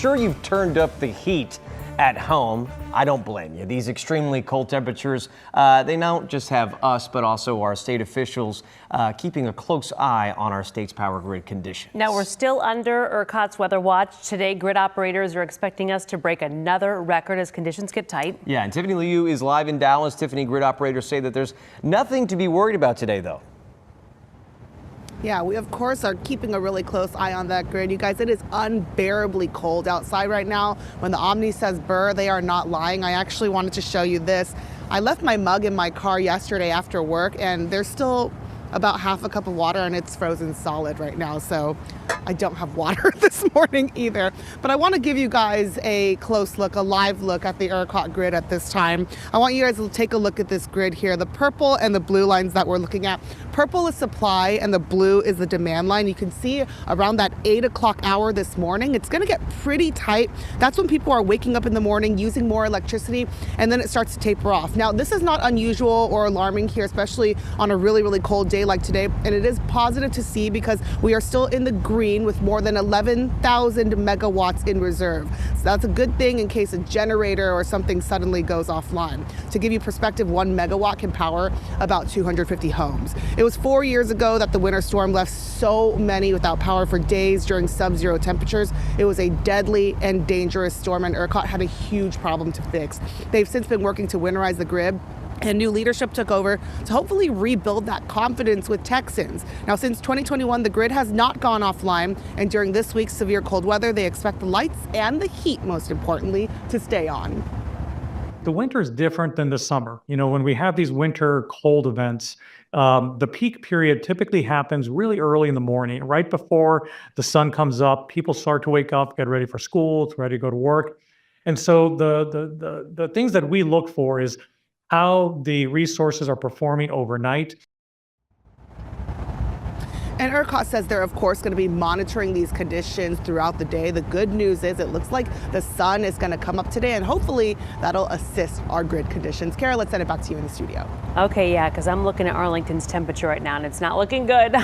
sure you've turned up the heat at home. I don't blame you. These extremely cold temperatures, they don't just have us, but also our state officials keeping a close eye on our state's power grid conditions. Now, we're still under ERCOT's weather watch. Today, grid operators are expecting us to break another record as conditions get tight. Yeah, and Tiffany Liu is live in Dallas. Tiffany, grid operators say that there's nothing to be worried about today, though. Yeah, we of course are keeping a really close eye on that grid. You guys, it is unbearably cold outside right now. When the Omni says burr, they are not lying. I actually wanted to show you this. I left my mug in my car yesterday after work, and there's still about half a cup of water, and it's frozen solid right now. So I don't have water this morning either. But I want to give you guys a close look, a live look at the ERCOT grid at this time. I want you guys to take a look at this grid here. The purple and the blue lines that we're looking at. Purple is supply and the blue is the demand line. You can see around that 8 o'clock hour this morning, it's going to get pretty tight. That's when people are waking up in the morning, using more electricity, and then it starts to taper off. Now, this is not unusual or alarming here, especially on a really, really cold day like today. And it is positive to see because we are still in the green with more than 11,000 megawatts in reserve. So that's a good thing in case a generator or something suddenly goes offline. To give you perspective, 1 megawatt can power about 250 homes. It was 4 years ago that the winter storm left so many without power for days during sub-zero temperatures. It was a deadly and dangerous storm, and ERCOT had a huge problem to fix. They've since been working to winterize the grid, and new leadership took over to hopefully rebuild that confidence with Texans. Now, since 2021, the grid has not gone offline, and during this week's severe cold weather, they expect the lights and the heat, most importantly, to stay on. The winter is different than the summer. You know, when we have these winter cold events, the peak period typically happens really early in the morning, right before the sun comes up. People start to wake up, get ready for school, it's ready to go to work. And so the things that we look for is how the resources are performing overnight. And ERCOT says they're, of course, going to be monitoring these conditions throughout the day. The good news is it looks like the sun is going to come up today, and hopefully that'll assist our grid conditions. Kara, let's send it back to you in the studio. Okay, yeah, because I'm looking at Arlington's temperature right now, and it's not looking good.